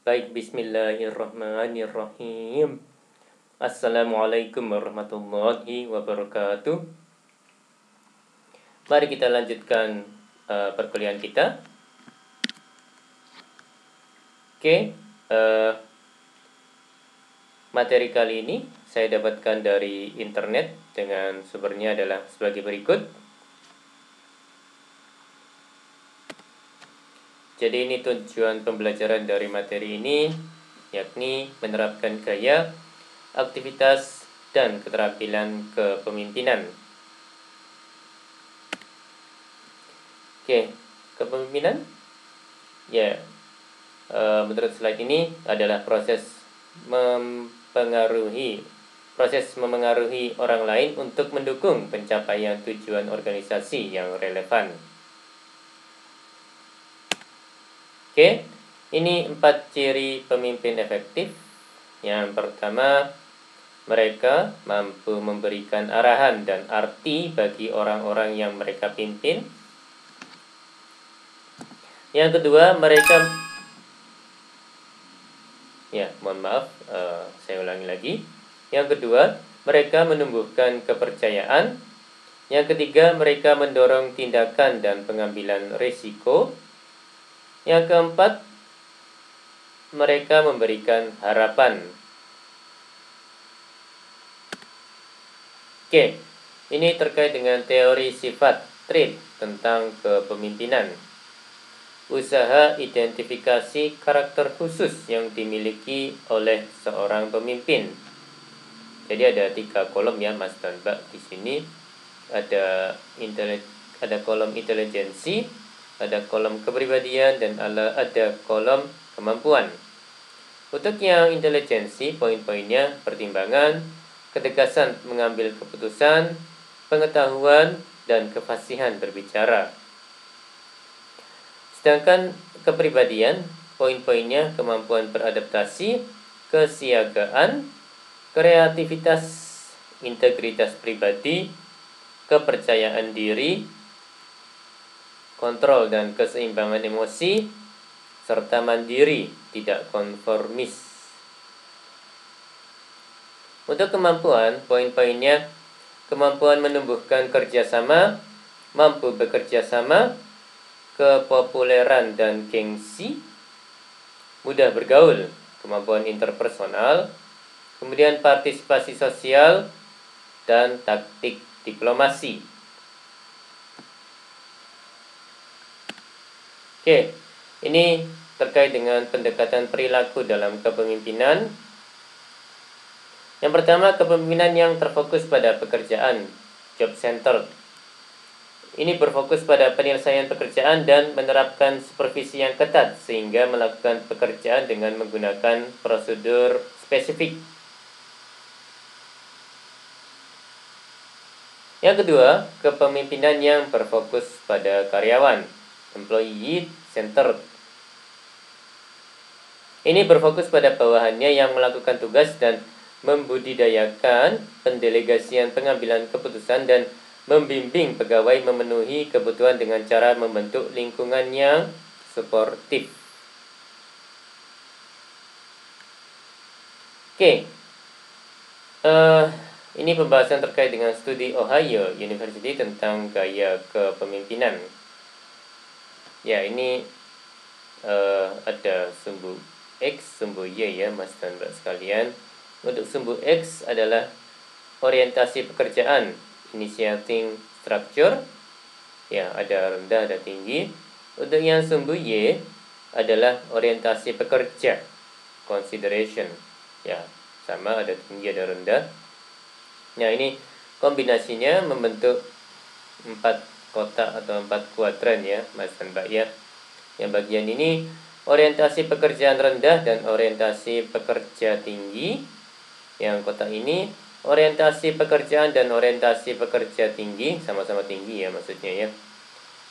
Baik, bismillahirrahmanirrahim. Assalamualaikum warahmatullahi wabarakatuh. Mari kita lanjutkan perkuliahan kita. Oke, materi kali ini saya dapatkan dari internet dengan sumbernya adalah sebagai berikut. Jadi ini tujuan pembelajaran dari materi ini, yakni menerapkan gaya, aktivitas, dan keterampilan kepemimpinan. Oke, kepemimpinan? Ya, menurut slide ini adalah proses memengaruhi orang lain untuk mendukung pencapaian tujuan organisasi yang relevan. Oke, ini 4 ciri pemimpin efektif. Yang pertama, mereka mampu memberikan arahan dan arti bagi orang-orang yang mereka pimpin. Yang kedua, saya ulangi lagi. Yang kedua, mereka menumbuhkan kepercayaan. Yang ketiga, mereka mendorong tindakan dan pengambilan risiko. Yang keempat, mereka memberikan harapan. Oke, ini terkait dengan teori sifat trait tentang kepemimpinan. Usaha identifikasi karakter khusus yang dimiliki oleh seorang pemimpin. Jadi ada 3 kolom ya Mas dan Mbak di sini. Ada kolom intelijensi, ada kolom kepribadian, dan ada kolom kemampuan. Untuk yang intelijensi, poin-poinnya pertimbangan, ketegasan mengambil keputusan, pengetahuan, dan kefasihan berbicara. Sedangkan kepribadian, poin-poinnya kemampuan beradaptasi, kesiagaan, kreativitas, integritas pribadi, kepercayaan diri, kontrol dan keseimbangan emosi, serta mandiri, tidak konformis. Untuk kemampuan, poin-poinnya kemampuan menumbuhkan kerjasama, mampu bekerja sama, kepopuleran dan gengsi, mudah bergaul, kemampuan interpersonal, kemudian partisipasi sosial, dan taktik diplomasi. Oke, ini terkait dengan pendekatan perilaku dalam kepemimpinan. Yang pertama, kepemimpinan yang terfokus pada pekerjaan, job center. Ini berfokus pada penyelesaian pekerjaan dan menerapkan supervisi yang ketat sehingga melakukan pekerjaan dengan menggunakan prosedur spesifik. Yang kedua, kepemimpinan yang berfokus pada karyawan, employee centered. Ini berfokus pada bawahannya yang melakukan tugas dan membudidayakan pendelegasian pengambilan keputusan dan membimbing pegawai memenuhi kebutuhan dengan cara membentuk lingkungan yang suportif. Oke, ini pembahasan terkait dengan studi Ohio University tentang gaya kepemimpinan. Ya, ini ada sumbu X, sumbu Y ya Mas dan Mbak sekalian. Untuk sumbu X adalah orientasi pekerjaan, initiating structure. Ya, ada rendah, ada tinggi. Untuk yang sumbu Y adalah orientasi pekerja, consideration. Ya, sama, ada tinggi, ada rendah. Nah, ini kombinasinya membentuk 4 kotak atau 4 kuadran ya Mas dan Mbak ya. Yang bagian ini orientasi pekerjaan rendah dan orientasi pekerja tinggi. Yang kotak ini orientasi pekerjaan dan orientasi pekerja tinggi, sama-sama tinggi ya maksudnya ya.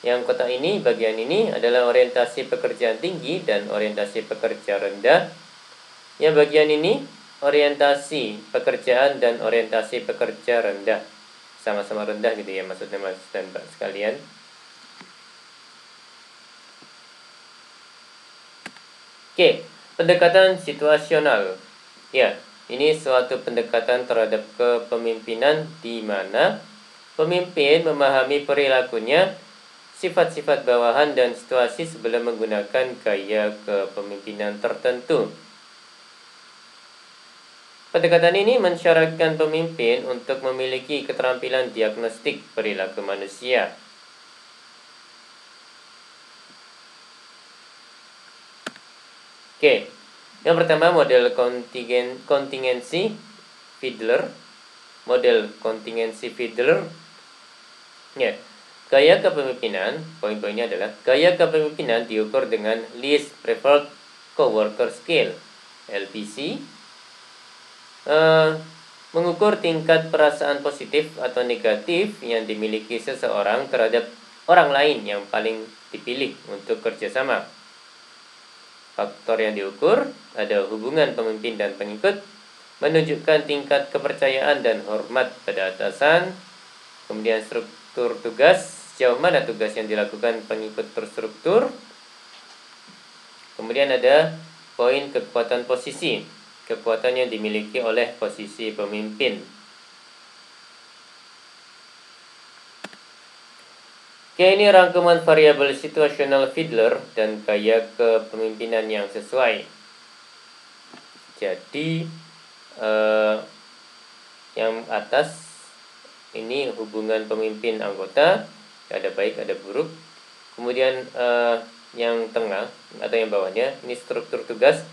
Yang kotak ini, bagian ini adalah orientasi pekerjaan tinggi dan orientasi pekerja rendah. Yang bagian ini orientasi pekerjaan dan orientasi pekerja rendah, sama-sama rendah gitu ya maksudnya Mas dan Mbak sekalian. Oke, Pendekatan situasional. Ya, ini suatu pendekatan terhadap kepemimpinan di mana pemimpin memahami perilakunya, sifat-sifat bawahan dan situasi sebelum menggunakan gaya kepemimpinan tertentu. Pendekatan ini mensyaratkan pemimpin untuk memiliki keterampilan diagnostik perilaku manusia. Oke, yang pertama model kontingensi Fiedler. Model kontingensi Fiedler. Ya, gaya kepemimpinan, poin-poinnya adalah gaya kepemimpinan diukur dengan Least Preferred Coworker Scale (LPC). Mengukur tingkat perasaan positif atau negatif yang dimiliki seseorang terhadap orang lain yang paling dipilih untuk kerjasama. Faktor yang diukur ada hubungan pemimpin dan pengikut, menunjukkan tingkat kepercayaan dan hormat pada atasan, kemudian struktur tugas, sejauh mana tugas yang dilakukan pengikut terstruktur, kemudian ada poin kekuatan posisi, kekuatan yang dimiliki oleh posisi pemimpin. Oke, ini rangkuman variabel situasional Fiedler dan gaya kepemimpinan yang sesuai. Jadi yang atas ini hubungan pemimpin anggota, ada baik ada buruk. Kemudian yang tengah atau yang bawahnya ini struktur tugas,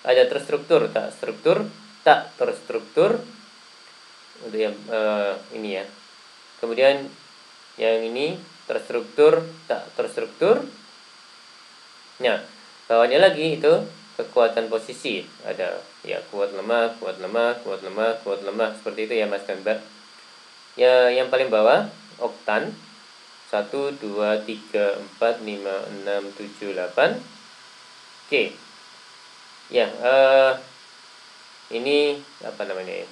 ada terstruktur, tak struktur, tak terstruktur. Untuk yang ini ya. Kemudian yang ini terstruktur, tak terstruktur. Nah, bawahnya lagi itu kekuatan posisi. Ada ya kuat lemah, kuat lemah, kuat lemah, kuat lemah, seperti itu ya Mas dan Mbak. Ya, yang paling bawah oktan 1 2 3 4 5 6 7 8. Oke. Ya, ini apa namanya ya?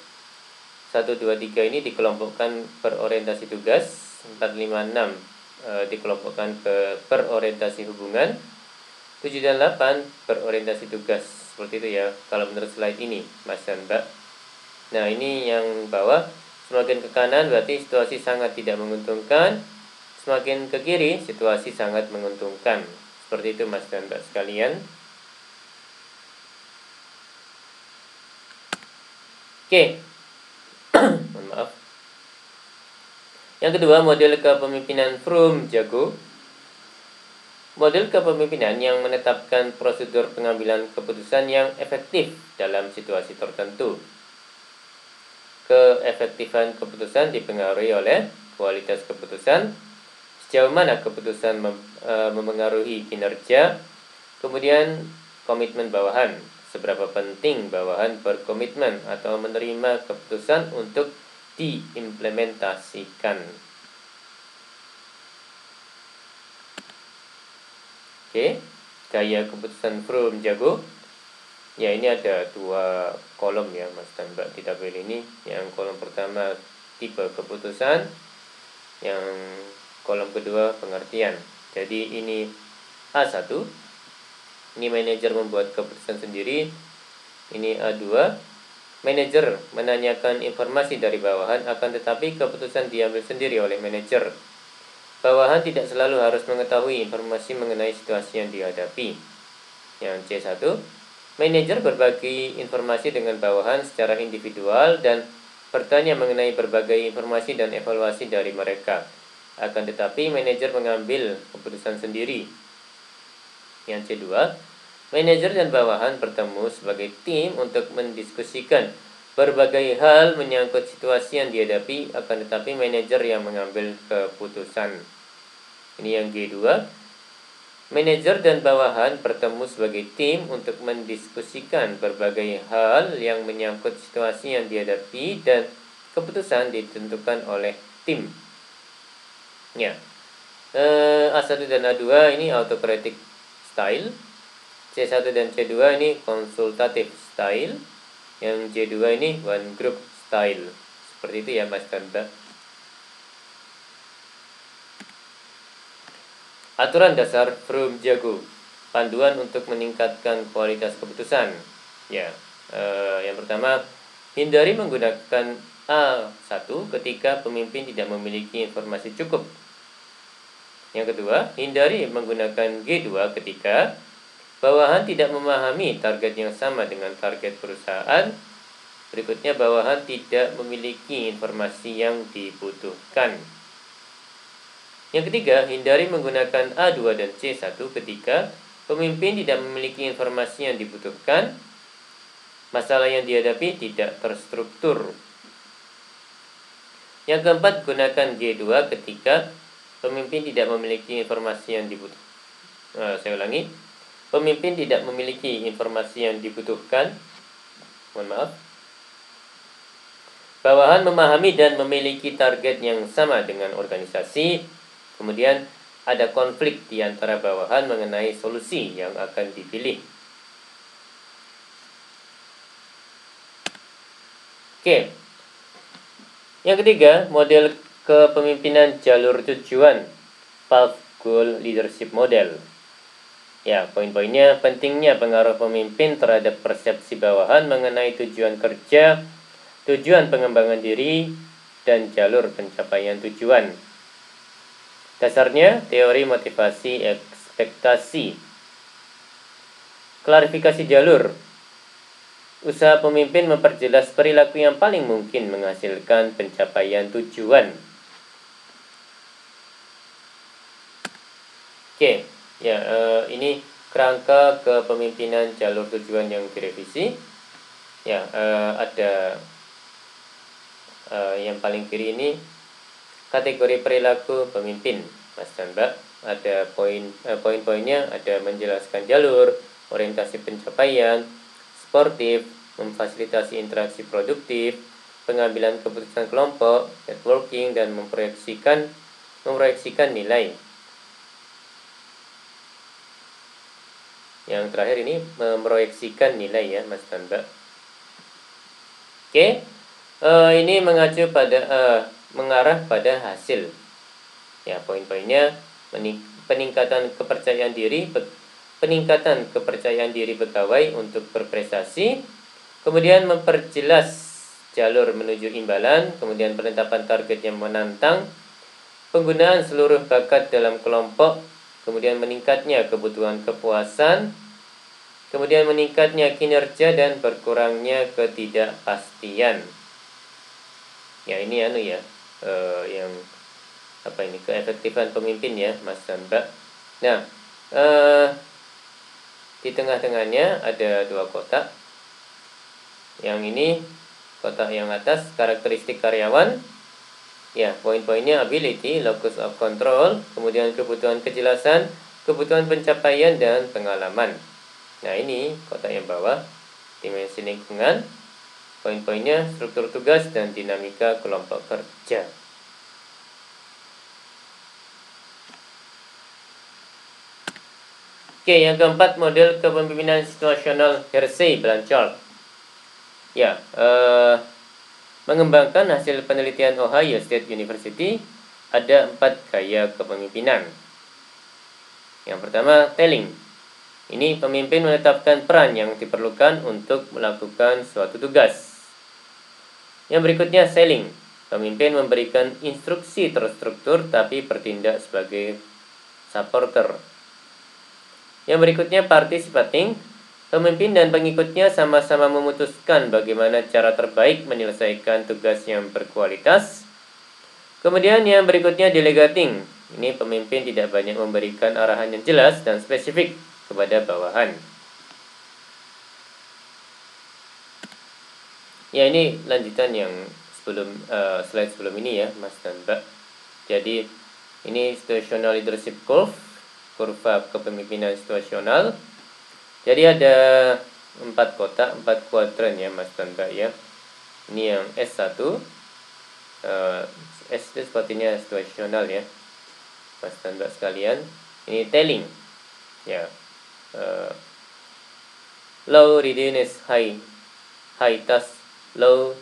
1 2 3 ini dikelompokkan berorientasi tugas, 4 5 6 dikelompokkan ke berorientasi hubungan, 7 dan 8 berorientasi tugas. Seperti itu ya kalau menurut slide ini Mas dan Mbak. Nah, ini yang bawah semakin ke kanan berarti situasi sangat tidak menguntungkan, semakin ke kiri situasi sangat menguntungkan. Seperti itu Mas dan Mbak sekalian. Oke. Mohon maaf. Yang kedua, model kepemimpinan Froome-Jago. Model kepemimpinan yang menetapkan prosedur pengambilan keputusan yang efektif dalam situasi tertentu. Keefektifan keputusan dipengaruhi oleh kualitas keputusan, sejauh mana keputusan memengaruhi kinerja, kemudian komitmen bawahan, seberapa penting bawahan berkomitmen atau menerima keputusan untuk diimplementasikan. Oke, gaya keputusan Froome-Jago. Ya, ini ada 2 kolom ya Mas dan Mbak di tabel ini. Yang kolom pertama tipe keputusan, yang kolom kedua pengertian. Jadi ini A1, ini manajer membuat keputusan sendiri. Ini A2, manajer menanyakan informasi dari bawahan, akan tetapi keputusan diambil sendiri oleh manajer. Bawahan tidak selalu harus mengetahui informasi mengenai situasi yang dihadapi. Yang C1, manajer berbagi informasi dengan bawahan secara individual dan bertanya mengenai berbagai informasi dan evaluasi dari mereka. Akan tetapi manajer mengambil keputusan sendiri. Yang C2, manajer dan bawahan bertemu sebagai tim untuk mendiskusikan berbagai hal menyangkut situasi yang dihadapi, akan tetapi manajer yang mengambil keputusan. Ini yang G2, manajer dan bawahan bertemu sebagai tim untuk mendiskusikan berbagai hal yang menyangkut situasi yang dihadapi dan keputusan ditentukan oleh tim. Ya, A1 dan A2 ini autocratic style, C1 dan C2 ini konsultatif style, yang C2 ini one group style. Seperti itu ya Mas dan Mbak. Aturan dasar Froome-Jago. panduan untuk meningkatkan kualitas keputusan. Ya, yang pertama, hindari menggunakan A1 ketika pemimpin tidak memiliki informasi cukup. Yang kedua, hindari menggunakan G2 ketika bawahan tidak memahami target yang sama dengan target perusahaan. Berikutnya, bawahan tidak memiliki informasi yang dibutuhkan. Yang ketiga, hindari menggunakan A2 dan C1 ketika pemimpin tidak memiliki informasi yang dibutuhkan. Masalah yang dihadapi tidak terstruktur. Yang keempat, gunakan G2 ketika pemimpin tidak memiliki informasi yang dibutuhkan. Saya ulangi, pemimpin tidak memiliki informasi yang dibutuhkan. Mohon maaf. Bawahan memahami dan memiliki target yang sama dengan organisasi. Kemudian ada konflik di antara bawahan mengenai solusi yang akan dipilih. Oke. Yang ketiga, model kepemimpinan jalur tujuan, Path Goal Leadership Model. Ya, poin-poinnya, pentingnya pengaruh pemimpin terhadap persepsi bawahan mengenai tujuan kerja, tujuan pengembangan diri, dan jalur pencapaian tujuan. Dasarnya, teori motivasi ekspektasi. Klarifikasi jalur. Usaha pemimpin memperjelas perilaku yang paling mungkin menghasilkan pencapaian tujuan. Oke, ya ini kerangka kepemimpinan jalur tujuan yang direvisi. Ya, ada yang paling kiri ini kategori perilaku pemimpin, Mas dan Mbak. Ada poin-poinnya, ada menjelaskan jalur, orientasi pencapaian, sportif, memfasilitasi interaksi produktif, pengambilan keputusan kelompok, networking, dan memproyeksikan nilai. Yang terakhir ini memproyeksikan nilai ya, Mas dan Mbak. Oke, ini mengacu pada mengarah pada hasil. Ya, poin-poinnya peningkatan kepercayaan diri pegawai untuk berprestasi, kemudian memperjelas jalur menuju imbalan, kemudian penetapan target yang menantang, penggunaan seluruh bakat dalam kelompok, kemudian meningkatnya kebutuhan kepuasan, kemudian meningkatnya kinerja dan berkurangnya ketidakpastian. Ya, ini yang keefektifan pemimpin ya, Mas dan Mbak. Nah, di tengah-tengahnya ada dua kotak. Yang ini kotak yang atas karakteristik karyawan. Ya, poin-poinnya ability, locus of control, kemudian kebutuhan kejelasan, kebutuhan pencapaian, dan pengalaman. Nah, ini kotak yang bawah, dimensi lingkungan, poin-poinnya struktur tugas dan dinamika kelompok kerja. Oke, yang keempat, model kepemimpinan situasional Hersey-Blanchard. Ya, mengembangkan hasil penelitian Ohio State University, ada 4 gaya kepemimpinan. Yang pertama, telling. Ini pemimpin menetapkan peran yang diperlukan untuk melakukan suatu tugas. Yang berikutnya, selling. Pemimpin memberikan instruksi terstruktur tapi bertindak sebagai supporter. Yang berikutnya, participating. Pemimpin dan pengikutnya sama-sama memutuskan bagaimana cara terbaik menyelesaikan tugas yang berkualitas. Kemudian yang berikutnya, delegating. Ini pemimpin tidak banyak memberikan arahan yang jelas dan spesifik kepada bawahan. Ya, ini lanjutan yang slide sebelum ini ya, Mas dan Mbak. Jadi ini situational leadership curve, kurva kepemimpinan situasional. Jadi ada 4 kotak, 4 kuadran ya, Mas dan Mbak ya. Ini yang S1. S itu sepertinya situasional ya, Mas dan Mbak sekalian. Ini telling. Ya. Low readiness, high task, low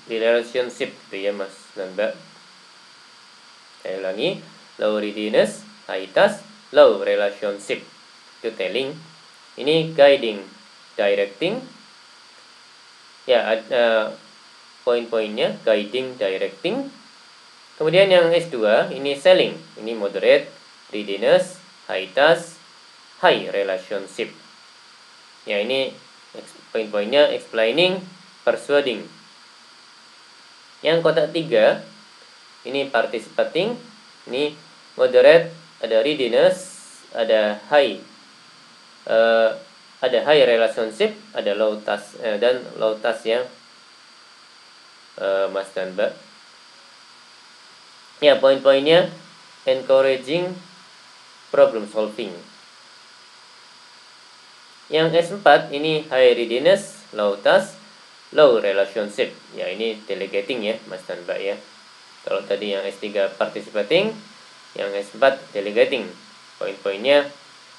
relationship gitu ya, Mas dan Mbak. Saya ulangi, low readiness, high task, low relationship. itu telling. Ini guiding, directing. Ya, poin-poinnya guiding, directing. Kemudian yang S2 ini selling, ini moderate, readiness, high task, high relationship. Ya, ini poin-poinnya explaining, persuading. Yang kotak 3 ini participating, ini moderate, ada readiness, ada high relationship, ada low task dan low task ya, Mas dan Mbak. Ya, poin-poinnya encouraging, problem solving. Yang S4 ini high readiness, low task, low relationship. Ya, ini delegating ya, Mas dan Mbak ya. Kalau tadi yang S3 participating, yang S4 delegating. Poin-poinnya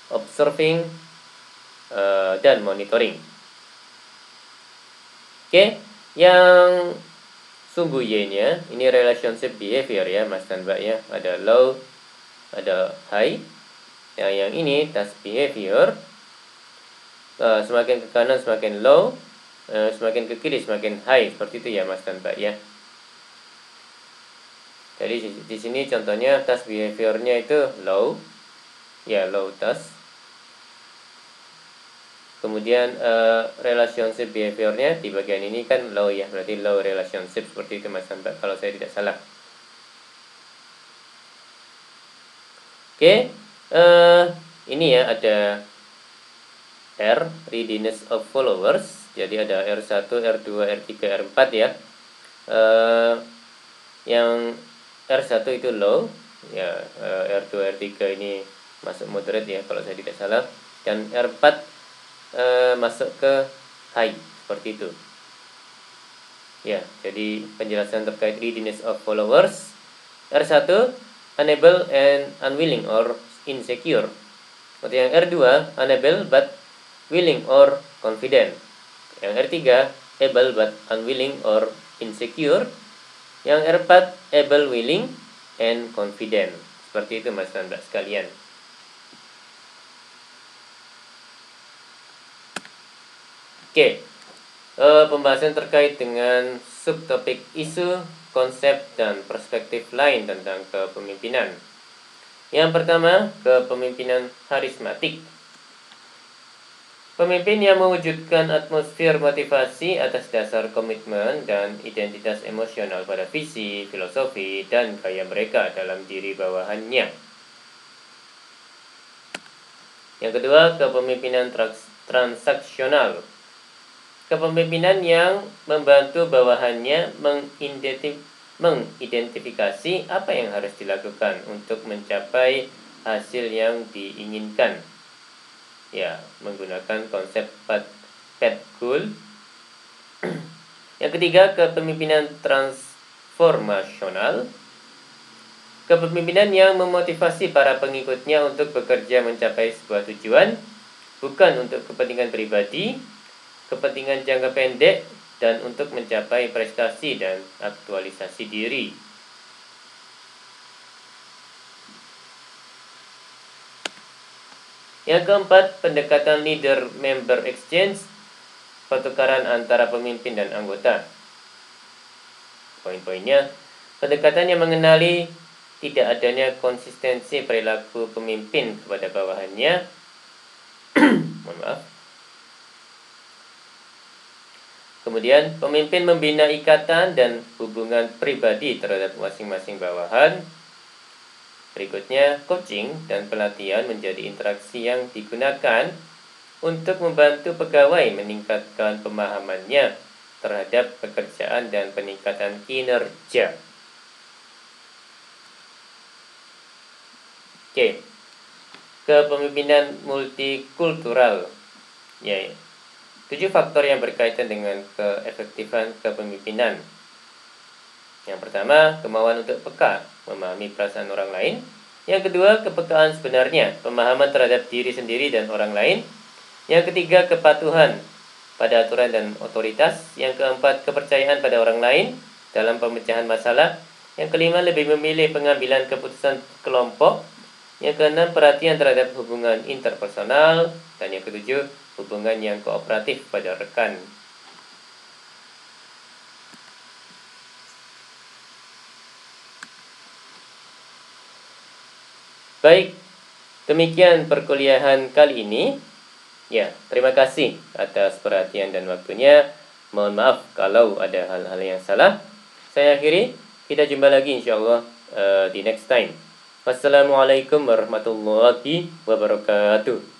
observing dan monitoring. Oke, yang sumbu Y-nya ini relationship behavior ya, Mas dan Mbak ya. Ada low, ada high. Yang ini task behavior. Semakin ke kanan semakin low, semakin ke kiri semakin high. Seperti itu ya, Mas dan Mbak ya. Jadi di sini contohnya task behaviornya itu low, ya low task. Kemudian relationship behaviornya di bagian ini kan low ya, berarti low relationship seperti itu Mas Mbak kalau saya tidak salah. Oke, ini ya ada R, readiness of followers. Jadi ada R1, R2, R3, R4 ya. Yang R1 itu low, ya R2, R3 ini masuk moderate ya kalau saya tidak salah. Dan R4 masuk ke high seperti itu ya. Jadi penjelasan terkait readiness of followers. R1 unable and unwilling or insecure. Kemudian yang R2 unable but willing or confident. Yang R3 able but unwilling or insecure. Yang R4 able, willing and confident. Seperti itu Mas dan Mbak sekalian. Oke, pembahasan terkait dengan subtopik isu, konsep, dan perspektif lain tentang kepemimpinan. Yang pertama, kepemimpinan karismatik. Pemimpin yang mewujudkan atmosfer motivasi atas dasar komitmen dan identitas emosional pada visi, filosofi, dan gaya mereka dalam diri bawahannya. Yang kedua, kepemimpinan transaksional. Kepemimpinan yang membantu bawahannya mengidentifikasi apa yang harus dilakukan untuk mencapai hasil yang diinginkan. Ya, menggunakan konsep PET goal. Yang ketiga, kepemimpinan transformasional. Kepemimpinan yang memotivasi para pengikutnya untuk bekerja mencapai sebuah tujuan, bukan untuk kepentingan pribadi, kepentingan jangka pendek, dan untuk mencapai prestasi dan aktualisasi diri. Yang keempat, pendekatan leader-member exchange, pertukaran antara pemimpin dan anggota. Poin-poinnya, pendekatan yang mengenali tidak adanya konsistensi perilaku pemimpin kepada bawahannya. Mohon maaf. Kemudian, pemimpin membina ikatan dan hubungan pribadi terhadap masing-masing bawahan. Berikutnya, coaching dan pelatihan menjadi interaksi yang digunakan untuk membantu pegawai meningkatkan pemahamannya terhadap pekerjaan dan peningkatan kinerja. Oke, kepemimpinan multikultural. Ya, 7 faktor yang berkaitan dengan keefektifan kepemimpinan. Yang pertama, kemauan untuk peka, memahami perasaan orang lain. Yang kedua, kepekaan sebenarnya, pemahaman terhadap diri sendiri dan orang lain. Yang ketiga, kepatuhan pada aturan dan otoritas. Yang keempat, kepercayaan pada orang lain dalam pemecahan masalah. Yang kelima, lebih memilih pengambilan keputusan kelompok. Yang keenam, perhatian terhadap hubungan interpersonal. Dan yang ketujuh, hubungan yang kooperatif pada rekan. Baik, demikian perkuliahan kali ini. Ya, terima kasih atas perhatian dan waktunya. Mohon maaf kalau ada hal-hal yang salah. Saya akhiri, kita jumpa lagi insyaAllah di next time. Wassalamualaikum warahmatullahi wabarakatuh.